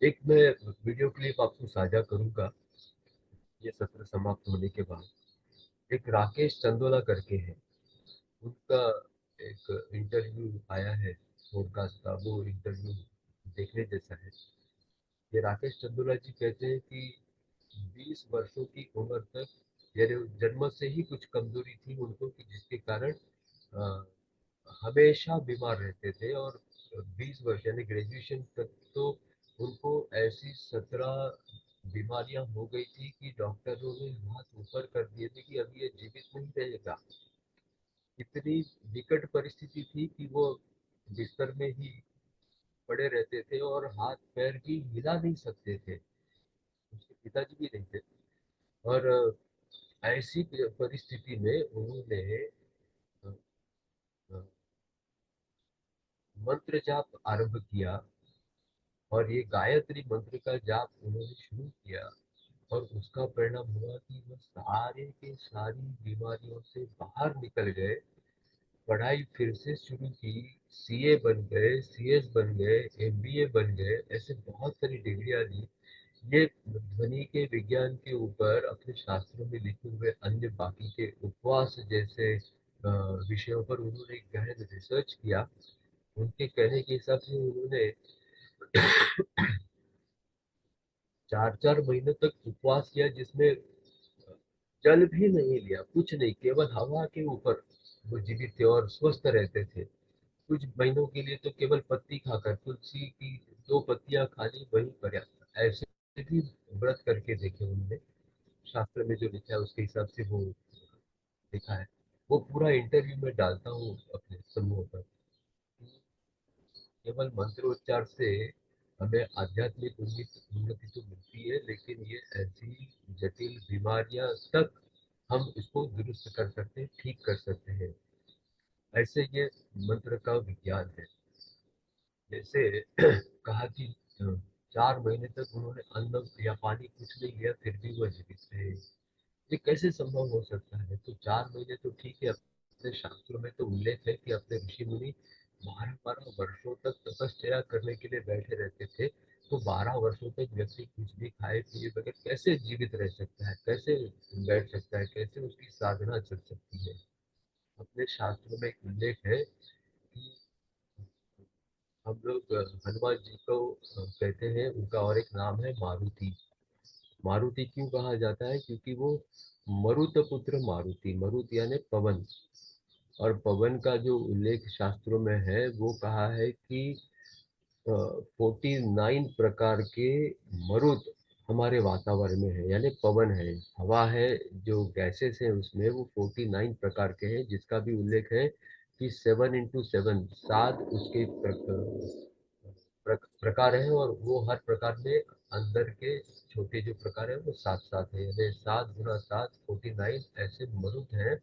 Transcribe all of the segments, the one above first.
एक मैं video clip आपको साझा करूंगा ये सत्र समाप्त होने के बाद। एक राकेश चंदोला करके है, उनका एक इंटरव्यू आया है, पॉडकास्ट का। वो इंटरव्यू देखने जैसा है। ये राकेश चंदोला जी कहते हैं कि 20 वर्षों की उम्र तक, यानी जन्म से ही कुछ कमजोरी थी उनको, कि जिसके कारण अ, हमेशा बीमार रहते थे। और 20 वर्ष यानी ग्रेजुएशन तक तो उनको ऐसी 17 बीमारियां हो गई थी कि डॉक्टरों ने हाथ ऊपर कर दिए थे कि अब ये जीवित नहीं रहेगा। इतनी विकट परिस्थिति थी कि वो बिस्तर में ही पड़े रहते थे और हाथ पैर भी हिला नहीं सकते थे। उसके पिताजी भी नहीं थे। और ऐसी परिस्थिति में उन्होंने अ, अ, मंत्र जाप आरंभ किया। और ये गायत्री मंत्र का जाप उन्होंने शुरू किया। और उसका परिणाम हुआ कि वो सारे के सारी बीमारियों से बाहर निकल गए। पढ़ाई फिर से शुरू की, सीए बन गए, सीएस बन गए, एमबीए बन गए, ऐसे बहुत सारी डिग्रियां ली। ये ध्वनि के विज्ञान के ऊपर अपने शास्त्रों में लिखे हुए अन्य बाकी के उपवास जैसे विषयों पर उन्होंने गहन रिसर्च किया। उनके कहने के हिसाब से उन्होंने 4-4 महीने तक उपवास किया, जिसमें जल भी नहीं लिया, कुछ नहीं, केवल हवा के ऊपर वो जीवित थे और स्वस्थ रहते थे। कुछ महीनों के लिए तो केवल पत्ती खाकर, तुलसी की 2 पत्तियां खानी वही पर्याप्त, ऐसे भी व्रत करके देखे उन्होंने। शास्त्र में जो लिखा है उसके हिसाब से वो लिखा है। वो पूरा इंटरव्यू में डालता हूँ अपने समूह पर। केवल मंत्रोच्चार से हमें आध्यात्मिक उन्नति तो मिलती है, लेकिन ये ऐसी जटिल बीमारियां तक हम इसको दुरुस्त कर सकते हैं, ठीक कर सकते हैं। ऐसे ये मंत्र का विज्ञान है। जैसे कहा कि 4 महीने तक उन्होंने अन्न या पानी कुछ नहीं लिया, फिर भी वह जीवित रहे। ये कैसे संभव हो सकता है? तो 4 महीने तो ठीक है, अपने शास्त्रों में तो उल्लेख है कि अपने ऋषि मुनि 12-12 वर्षों तक तपस्या करने के लिए बैठे रहते थे। तो 12 वर्षों तक व्यक्ति कुछ भी खाए पिए बगैर कैसे जीवित रह सकता है, कैसे बैठ सकता है, कैसे उसकी साधना चल सकती है? अपने शास्त्रों में एक उल्लेख है कि हम लोग हनुमान जी को कहते हैं, उनका और एक नाम है मारुति। मारुति क्यों कहा जाता है? क्योंकि वो मरुत पुत्र मारुति, मरुत यानी पवन। और पवन का जो उल्लेख शास्त्रों में है वो कहा है कि 49 प्रकार के मरुत हमारे वातावरण में है, यानी पवन है, हवा है, जो गैसेस है उसमें वो 49 प्रकार के हैं, जिसका भी उल्लेख है कि 7 into 7, 7 उसके प्रकार है। और वो हर प्रकार में अंदर के छोटे जो प्रकार है वो 7-7 है, यानी 7 × 7 49 ऐसे मरुत हैं।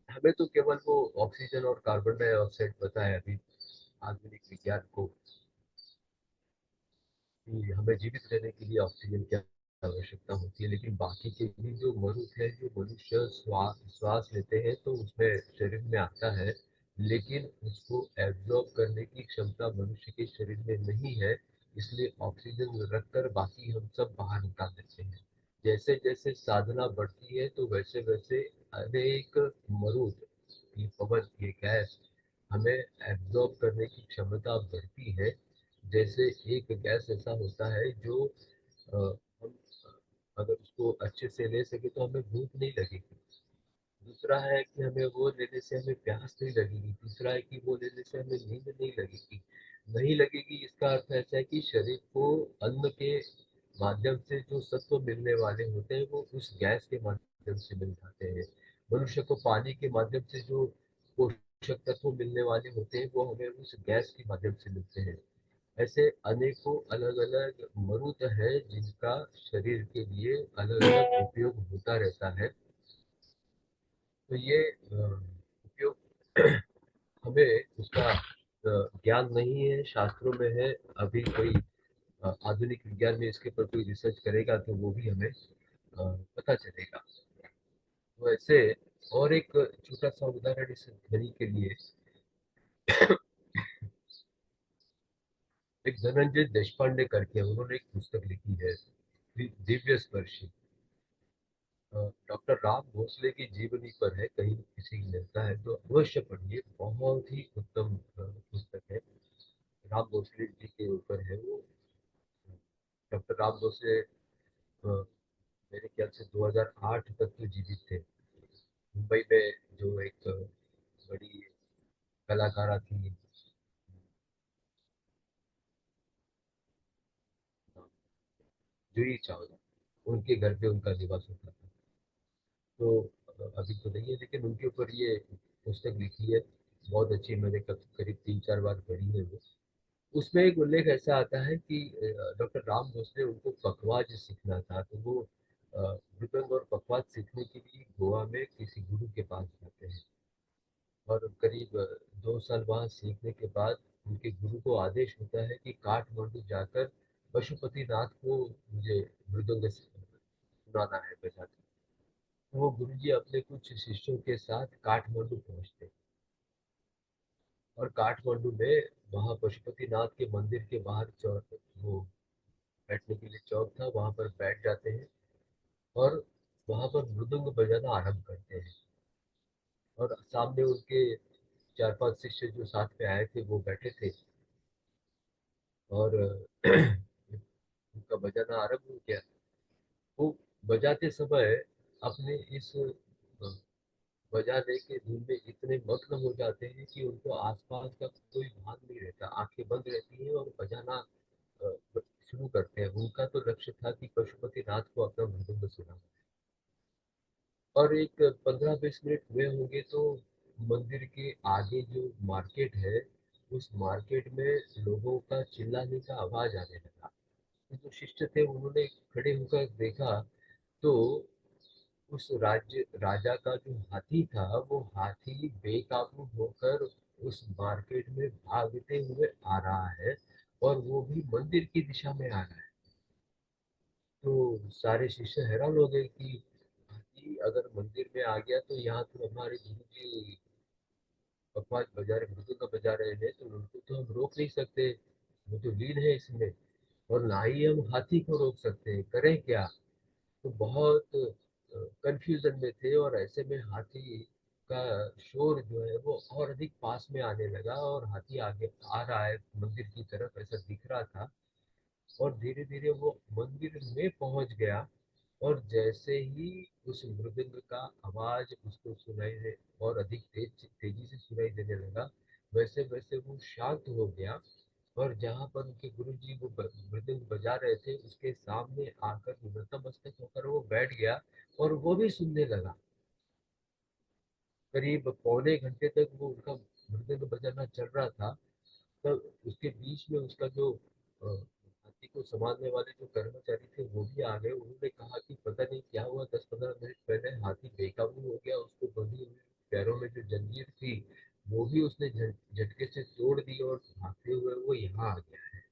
हमें तो केवल वो ऑक्सीजन और कार्बन डाइऑक्साइड पता है अभी, आधुनिक विज्ञान को, कि हमें जीवित रहने के लिए ऑक्सीजन की आवश्यकता होती है। लेकिन बाकी के भी जो मनुष्य है, जो मनुष्य श्वास लेते हैं तो उसमें शरीर में आता है, लेकिन उसको एब्जॉर्ब करने की क्षमता मनुष्य के शरीर में नहीं है। इसलिए ऑक्सीजन रखकर बाकी हम सब बाहर निकाल देते हैं। जैसे जैसे साधना बढ़ती है तो वैसे वैसे अनेक मरुद, ये पवन, ये गैस हमें एब्जॉर्ब करने की क्षमता बढ़ती है। जैसे एक गैस ऐसा होता है जो हम अगर उसको अच्छे से ले सके तो हमें भूख नहीं लगेगी। दूसरा है कि हमें वो लेने से हमें प्यास नहीं लगेगी। तीसरा है कि वो लेने से हमें नींद नहीं लगेगी। नहीं लगेगी इसका अर्थ ऐसा है कि शरीर को अन्न के माध्यम से जो सत्व मिलने वाले होते हैं वो उस गैस के माध्यम से मिल जाते हैं। मनुष्य को पानी के माध्यम से जो पोषक तत्व मिलने वाले होते हैं वो हमें उस गैस के माध्यम से मिलते हैं। ऐसे अनेकों अलग अलग मरुत है जिनका शरीर के लिए अलग अलग उपयोग होता रहता है। तो ये उपयोग हमें उसका ज्ञान नहीं है, शास्त्रों में है। अभी कोई आधुनिक विज्ञान में इसके ऊपर कोई रिसर्च करेगा तो वो भी हमें पता चलेगा। तो ऐसे और एक छोटा सा उदाहरण इस ध्वनि के लिए। एक धनंजय देशपांडे करके उन्होंने एक पुस्तक लिखी है, दिव्य स्पर्शी। डॉक्टर राम भोसले की जीवनी पर है, कहीं किसी की मिलता है तो अवश्य पढ़िए, बहुत ही उत्तम पुस्तक है। राम भोसले जी के ऊपर है वो। डॉक्टर राम भोसले मेरे ख्याल से 2008 तक तो जीवित थे। मुंबई में जो एक बड़ी कलाकारा थी, जूही चावला, उनके घर पे उनका निवास होता था। तो अभी तो नहीं है, लेकिन उनके ऊपर ये पुस्तक लिखी है, बहुत अच्छी। मैंने करीब 3-4 बार पढ़ी है वो। उसमें एक उल्लेख ऐसा आता है कि डॉक्टर राम भोसले उनको पखवाज सीखना था, तो वो मृदंग और पखवाज सीखने के लिए गोवा में किसी गुरु के पास जाते हैं। और करीब 2 साल वहाँ सीखने के बाद उनके गुरु को आदेश होता है कि काठमांडू जाकर पशुपतिनाथ को मुझे मृदंग सुनाना है, बजाना। तो वो गुरुजी अपने कुछ शिष्यों के साथ काठमांडू पहुंचते, और काठमांडू में वहाँ पशुपतिनाथ के मंदिर के बाहर चौक, वो बैठने के लिए चौक था, वहाँ पर बैठ जाते हैं और वहाँ पर मृदंग बजाना आरंभ करते हैं। और सामने उनके 4-5 शिष्य जो साथ में आए थे वो बैठे थे, और उनका बजाना आरंभ हो गया। वो बजाते समय अपने इस बजाने के धुन में इतने मग्न हो जाते हैं कि उनको आसपास का कोई भान नहीं रहता, आंखें बंद रहती हैं और बजाना शुरू करते हैं। उनका तो लक्ष्य था कि पशुपति नाथ को अपना मृदंग सुनाना। और एक 15-20 मिनट हुए होंगे तो मंदिर के आगे जो मार्केट है, उस मार्केट में लोगों का चिल्लाने का आवाज आने लगा। तो जो शिष्य थे उन्होंने खड़े होकर देखा, तो उस राज्य राजा का जो हाथी था, वो हाथी बेकाबू होकर उस मार्केट में भागते हुए आ रहा है, और वो भी मंदिर की दिशा में आ रहा है। तो सारे शिष्य हैरान हो गए कि हाथी अगर मंदिर में आ गया तो यहाँ तो हमारे गुरु जी बकवास बजा रहे, मृदंग बजा रहे हैं, तो उनको तो हम रोक नहीं सकते, वो तो लीन है इसमें, और ना ही हम हाथी को रोक सकते हैं, करें क्या। तो बहुत कंफ्यूजन में थे, और ऐसे में हाथी का शोर जो है वो और अधिक पास में आने लगा, और हाथी आगे आ रहा है मंदिर की तरफ, ऐसा दिख रहा था। और धीरे धीरे वो मंदिर में पहुंच गया, और जैसे ही उस मृदंग का आवाज उसको और अधिक तेजी से सुनाई देने लगा, वैसे वैसे वो शांत हो गया। और जहाँ पर उनके गुरु जी वो मृदंग बजा रहे थे, उसके सामने आकर नतमस्तक होकर वो बैठ गया, और वो भी सुनने लगा। करीब पौने घंटे तक वो उनका मृदंग बजाना चल रहा था। तब उसके बीच में उसका जो हाथी को संभालने वाले जो कर्मचारी थे वो भी आ गए। उन्होंने कहा कि पता नहीं क्या हुआ, 10-15 मिनट पहले हाथी बेकाबू हो गया, उसको बंधी हुई पैरों में जो जंजीर थी वो भी उसने झटके से तोड़ दी, और भागते हुए वो यहाँ आ गया है।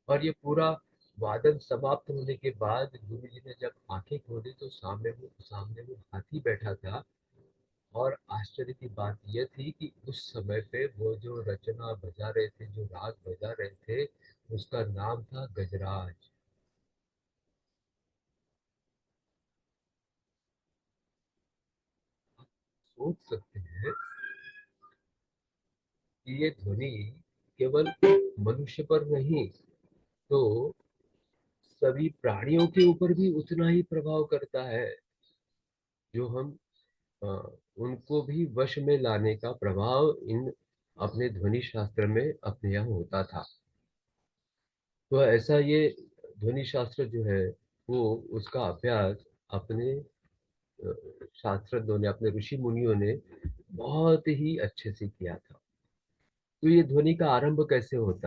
और ये पूरा वादन समाप्त होने के बाद गुरु जी ने जब आंखें खोली तो सामने वो हाथी बैठा था। और आश्चर्य की बात यह थी कि उस समय पे वो जो रचना बजा रहे थे, जो राग बजा रहे थे, उसका नाम था गजराज। सोच सकते हैं कि ये ध्वनि केवल मनुष्य पर नहीं, तो सभी प्राणियों के ऊपर भी उतना ही प्रभाव करता है, जो हम अ, उनको भी वश में लाने का प्रभाव इन अपने ध्वनि शास्त्र में अपने यहाँ होता था। तो ऐसा ये ध्वनि शास्त्र जो है, वो उसका अभ्यास अपने शास्त्रज्ञों ने, अपने ऋषि मुनियों ने बहुत ही अच्छे से किया था। तो ये ध्वनि का आरंभ कैसे होता है?